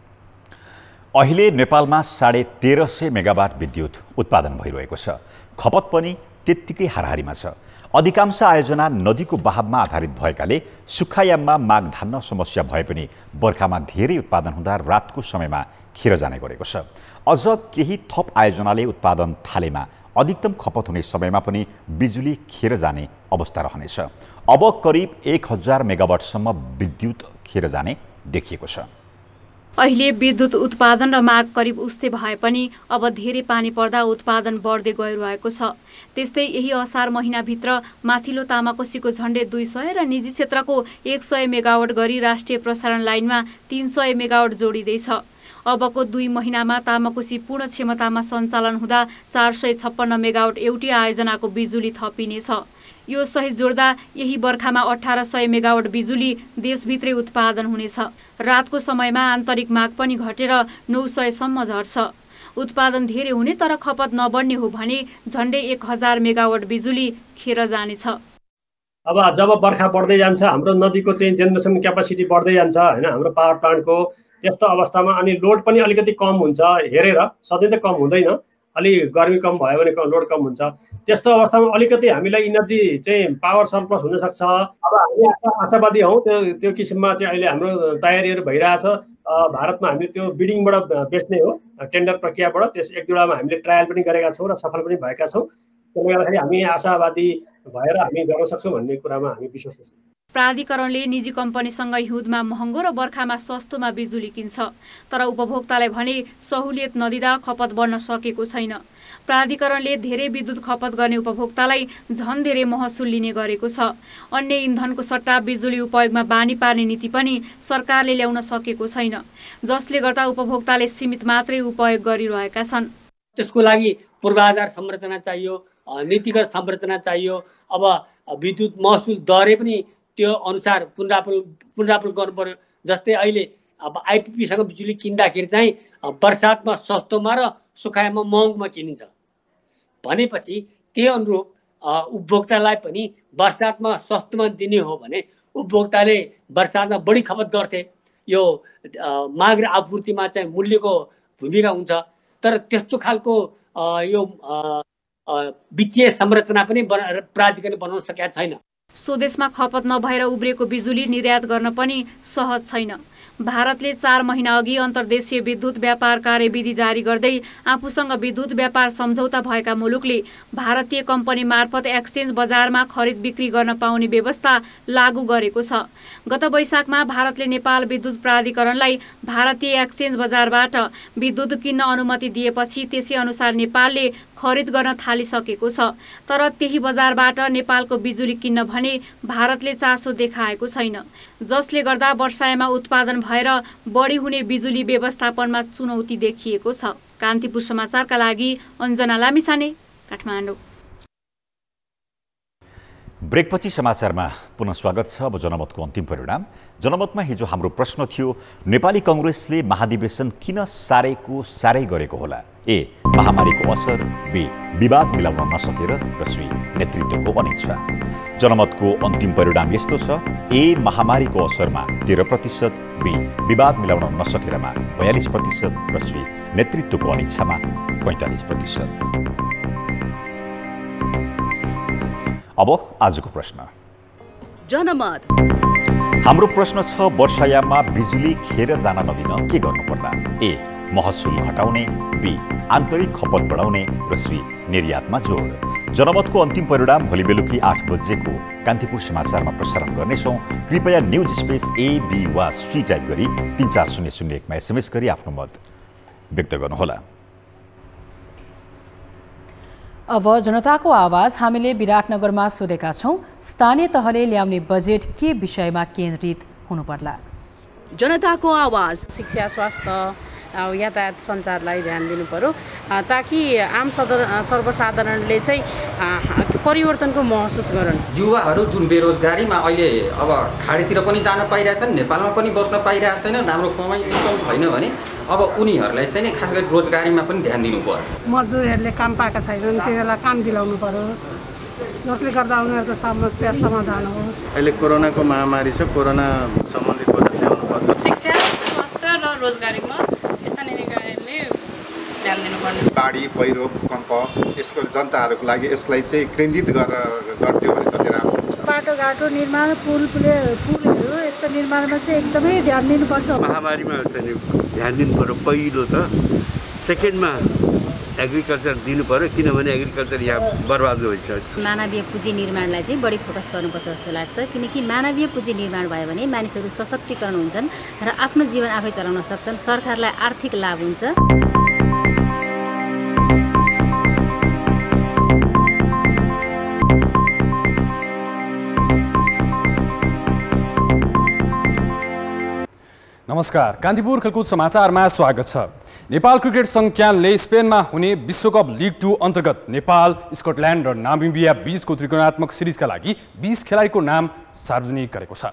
अहिले नेपालमा 1350 मेगावाट विद्युत उत्पादन भइरहेको छ। खपत पनि त्यत्तिकै हाराहारीमा छ। अधिकांश आयोजना नदीको बहावमा आधारित भएकाले सुक्खायाममा माग धान्न समस्या भए पनि बर्खामा धेरै उत्पादन हुँदा रातको समयमा खेर जाने गरेको छ। अझ केही थप आयोजनाले उत्पादन थालेमा अधिकतम खपत हुने समयमा पनि बिजुली खेर जाने अवस्था रहनेछ। अब करिब 1000 मेगावाटसम्म विद्युत खेर जाने देखिएको छ। अहिले विद्युत उत्पादन र माग करिब उस्तै भए पनि अब धेरै पानी पर्दा उत्पादन बढ्दै गइरहेको छ। त्यस्तै यही असार महिनाभित्र माथिल्लो तामाकोसीको झण्डै 200 र निजी क्षेत्रको 100 मेगावाट गरी राष्ट्रिय प्रसारण लाइनमा 300 मेगावाट जोडिँदैछ। अबको 2 महिनामा तामाकोसी पूर्ण क्षमतामा सञ्चालन हुँदा 456 मेगावाट एउटै आयोजनाको बिजुली थपिनेछ। यो सहित जोड्दा यही बर्खामा 1800 मेगावाट बिजुली देशभित्रै उत्पादन हुनेछ। रातको समयमा आन्तरिक माग पनि घटेर 900 सम्म झर्छ। उत्पादन धेरै हुने तर खपत नबढ्ने हो भने झन्डै 1000 मेगावाट बिजुली खेर जानेछ। अब जब बर्खा बढ्दै जान्छ हाम्रो नदीको चाहिँ जेनेरेसन क्यापासिटी बढ्दै जान्छ हैन, हाम्रो पावर प्लान्टको त्यस्तो अवस्थामा अनि लोड पनि अलिकति कम हुन्छ हेरेर, सधैँ त कम हुँदैन, अलि गर्मी कम भयो भने लोड कम हुन्छ। त्यस्तो अवस्थामा अलिकति हामीलाई इनर्जी चाहिँ पावर सरप्लस हुनसक्छ। अब हामी आशावादी हौँ त्यो किसिममा चाहिँ अहिले हाम्रो तयारीहरू भइरहेछ। भारतमा हामीले त्यो बिडिङबाट बेच्ने हो, टेन्डर प्रक्रियाबाट। त्यस एक दुईवटामा हामीले ट्रायल पनि गरेका छौँ र सफल पनि भएका छौँ। त्यसले गर्दाखेरि हामी आशावादी भएर हामी गर्न सक्छौँ भन्ने कुरामा हामी विश्वास छौँ। प्राधिकरणले निजी कम्पनीसँग हिउँदमा महँगो र बर्खामा सस्तोमा बिजुली किन्छ, तर उपभोक्तालाई भने सहुलियत नदिँदा खपत बढ्न सकेको छैन। प्राधिकरणले धेरै विद्युत खपत गर्ने उपभोक्तालाई झन धेरै महसुल लिने गरेको छ। अन्य इन्धनको सट्टा बिजुली उपयोगमा बानी पार्ने नीति पनि सरकारले ल्याउन सकेको छैन, जसले गर्दा उपभोक्ताले सीमित मात्रै उपयोग गरिरहेका छन्। त्यसको लागि पूर्वाधार संरचना चाहियो, नीतिगत संरचना चाहियो। अब विद्युत महसुल दरै पनि त्यो अनुसार पुनरावलोकन गर्नु पर्यो। जस्तै अहिले अब आइपिपीसँग बिजुली किन्दाखेरि चाहिँ बर्सातमा सस्तोमा र सुखायामा महँगोमा किनिन्छ भनेपछि त्यही अनुरूप उपभोक्तालाई पनि बर्सातमा सस्तोमा दिने हो भने उपभोक्ताले बर्सातमा बढी खपत गर्थे। यो माग र आपूर्तिमा चाहिँ मूल्यको भूमिका हुन्छ, तर त्यस्तो खालको यो वित्तीय संरचना पनि प्राधिकरणले बनाउन सकेका छैन। स्वदेशमा खपत नभएर उब्रेको बिजुली निर्यात गर्न पनि सहज छैन। भारतले 4 महिना अघि अन्तर्देशीय विद्युत व्यापार कार्यविधि जारी गर्दै आफूसँग विद्युत व्यापार सम्झौता भएका मुलुकले भारतीय कम्पनी मार्फत एक्सचेन्ज बजारमा खरिद बिक्री गर्न पाउने व्यवस्था लागू गरेको छ। गत वैशाखमा भारतले नेपाल विद्युत प्राधिकरणलाई भारतीय एक्सचेन्ज बजारबाट विद्युत किन्न अनुमति दिएपछि त्यसै अनुसार नेपालले खरिद गर्न थालिसकेको छ। तर त्यही बजारबाट नेपालको बिजुली किन्न भने भारतले चासो देखाएको छैन, जसले गर्दा वर्षायामा उत्पादन भएर बढी हुने बिजुली व्यवस्थापनमा चुनौती देखिएको छ। कान्तिपुर समाचारका लागि अञ्जना लामिछाने, काठमाडौँ। ब्रेकपछि समाचारमा पुनः स्वागत छ। अब जनमतको अन्तिम परिणाम। जनमतमा हिजो हाम्रो प्रश्न थियो, नेपाली कांग्रेसले महाधिवेशन किन सारै गरेको होला? ए, महामारीको असर, बी, विवाद मिलाउन नसकेर, र सी, नेतृत्वको अनिच्छा। जनमतको अन्तिम परिणाम यस्तो छ, ए, महामारीको असरमा 13%, बी, विवाद मिलाउन नसकेरमा 42%, र सी, नेतृत्वको अनिच्छामा 45%। अब आजको प्रश्न। जनमत हाम्रो प्रश्न छ, वर्षायाममा बिजुली खेर जान नदिन के गर्नुपर्ला? ए, महसुल घटाउने, बी, आन्तरिक खपत बढाउने, र सी, निर्यातमा जोड। जनमतको अन्तिम परिणाम भोलि बेलुकी 8 बजेको कान्तिपुर समाचारमा प्रसारण गर्नेछौँ। कृपया न्युज स्पेस ए, बी वा सी टाइप गरी 34001 मा एसएमएस गरी आफ्नो मत व्यक्त गर्नुहोला। अब जनताको आवाज हामीले विराटनगरमा सोधेका छौँ, स्थानीय तहले ल्याउने बजेट के विषयमा केन्द्रित हुनुपर्ला? जनताको आवाज शिक्षा, स्वास्थ्य, यातायात सञ्चारलाई ध्यान दिनु पर्यो ताकि आम सर्वसाधारणले चाहिँ परिवर्तनको महसुस गरून्। युवाहरू जुन बेरोजगारीमा अहिले अब खाडीतिर पनि जान पाइरहेछन्, नेपालमा पनि बस्न पाइरहेको छैन, राम्रो कमाइ इन्कम छैन भने अब उनीहरूलाई चाहिँ खास गरी रोजगारीमा पनि ध्यान दिनु पर्यो। मजदुरहरूले काम पाएका छैनन्, तिनीहरूलाई काम दिलाउनु पर्यो, जसले गर्दा उनीहरूको समस्या समाधान होस्। अहिले कोरोनाको महामारी छ, कोरोना सम्बन्धित बजेट ल्याउनुपर्छ। शिक्षा, स्वास्थ्य र रोजगारीमा स्थानीय निकायले ध्यान दिनुपर्ने। बाढी, पहिरो, भूकम्प यसको जनताहरूको लागि यसलाई चाहिँ केन्द्रित गरिदियो भने कति राम्रो हुन्छ। बाटोघाटो निर्माण, पुलहरू यस्तो निर्माणमा चाहिँ एकदमै ध्यान दिनुपर्छ। महामारीमा चाहिँ ध्यान दिनु पर्यो पहिलो त। सेकेन्डमा एग्रिकल्चर दिनु पर्यो, किनभने एग्रिकल्चर यहाँ बर्बाद भइसक्यो। मानवीय पुँजी निर्माणलाई चाहिँ बढी फोकस गर्नुपर्छ जस्तो लाग्छ, किनकि मानवीय पुँजी निर्माण भयो भने मानिसहरू सशक्तिकरण हुन्छन् र आफ्नो जीवन आफै चलाउन सक्छन्, सरकारलाई आर्थिक लाभ हुन्छ। नमस्कार, कान्तिपुर खेलकुद समाचारमा स्वागत छ। नेपाल क्रिकेट संघले स्पेनमा हुने विश्वकप लिग 2 अन्तर्गत नेपाल, स्कटल्यान्ड र नामिबिया बीचको त्रिकोणात्मक सिरिजका लागि 20 खेलाडीको नाम सार्वजनिक गरेको छ।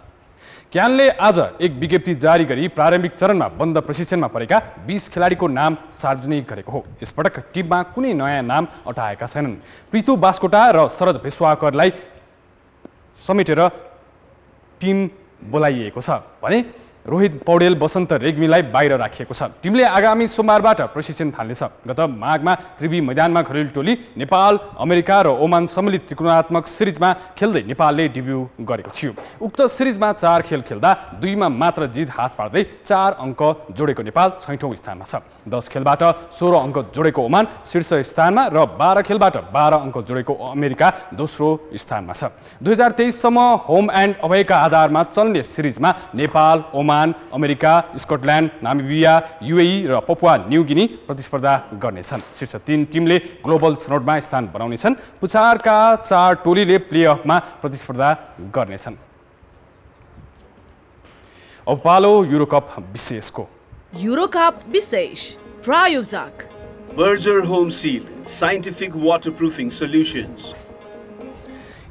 क्यानले आज एक विज्ञप्ति जारी गरी प्रारम्भिक चरणमा बन्द प्रशिक्षणमा परेका 20 खेलाडीको नाम सार्वजनिक गरेको हो। यसपटक टिममा कुनै नयाँ नाम अटाएका छैनन्। पृथु बास्कोटा र शरद भेस्वाकरलाई समेटेर टिम बोलाइएको छ भने रोहित पौडेल वसन्त रेग्मीलाई बाहिर राखिएको छ। टिमले आगामी सोमबारबाट प्रशिक्षण थाल्नेछ। गत माघमा त्रिवी मैदानमा घरेलु टोली नेपाल, अमेरिका र ओमान सम्मिलित त्रिकोणात्मक सिरिजमा खेल्दै नेपालले डेब्यू गरेको थियो। उक्त सिरिजमा 4 खेल खेल्दा 2 मा मात्र जित हात पार्दै 4 अङ्क जोडेको नेपाल 6औं स्थानमा छ। 10 खेलबाट 16 अङ्क जोडेको ओमान शीर्ष स्थानमा र 12 खेलबाट 12 अङ्क जोडेको अमेरिका दोस्रो स्थानमा छ। 2023 सम्म होम एन्ड अवेका आधारमा चल्ने सिरिजमा Nepal, Oman, America, Scotland, Namibia, UAE र पपुवा न्युगिनी प्रतिस्पर्धा गर्नेछन्। शीर्ष 3 टिमले ग्लोबल छनौटमा स्थान बनाउनेछन्। पुछारका 4 टोलीले प्लेअफमा प्रतिस्पर्धा गर्नेछन्। अब पालो युरोकप विशेषको। युरोकप विशेष प्रायोजक बर्जर होम सिल साइन्टिफिक वाटरप्रुफिङ सल्युशन्स।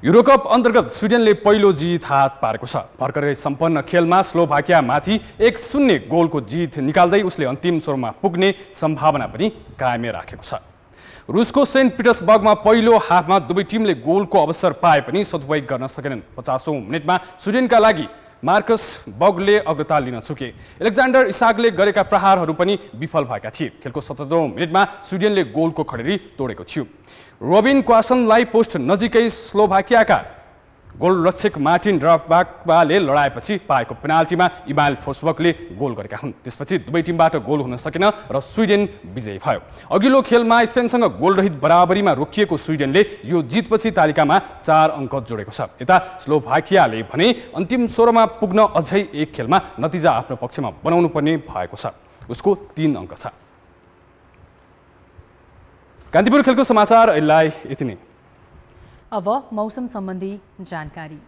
युरोकप अन्तर्गत स्विडेनले पहिलो जित हात पारेको छ। भर्खरै सम्पन्न खेलमा स्लोभाकियामाथि 1-0 गोलको जित निकाल्दै उसले अन्तिम स्वरमा पुग्ने सम्भावना पनि कायमै राखेको छ। रुसको सेन्ट पिटर्सबर्गमा पहिलो हाफमा दुवै टिमले गोलको अवसर पाए पनि सदुपयोग गर्न सकेनन्। 50औं मिनेटमा स्विडेनका लागि मार्कस बगले अग्रता लिन चुके। एलेक्जान्डर इसाकले गरेका प्रहारहरू पनि विफल भएका थिए। खेलको 77औं मिनेटमा स्विडेनले गोलको खडेरी तोडेको थियो। रोबिन क्वासनलाई पोस्ट नजिकै स्लोभाकियाका गोलरक्षक मार्टिन ड्रबाकले लडाएपछि पाएको पेनाल्टीमा इमाइल फोर्सबर्गले गोल गरेका हुन्। त्यसपछि दुवै टिमबाट गोल हुन सकेन र स्विडेन विजयी भयो। अघिल्लो खेलमा स्पेनसँग गोलरहित बराबरीमा रोकिएको स्विडेनले यो जितपछि तालिकामा 4 अङ्क जोडेको छ। यता स्लोभाकियाले भने अन्तिम 16मा पुग्न अझै एक खेलमा नतिजा आफ्नो पक्षमा बनाउनु पर्ने भएको छ। उसको 3 अङ्क छ। कान्तिपुर खेलको समाचार अहिले यति नै। अब मौसम सम्बन्धी जानकारी।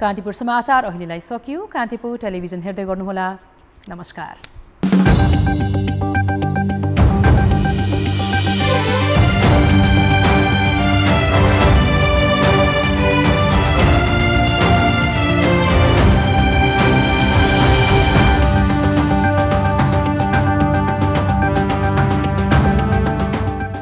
कान्तिपुर समाचार अहिलेलाई सकियो। कान्तिपुर टेलिभिजन हेर्दै गर्नुहोला। नमस्कार।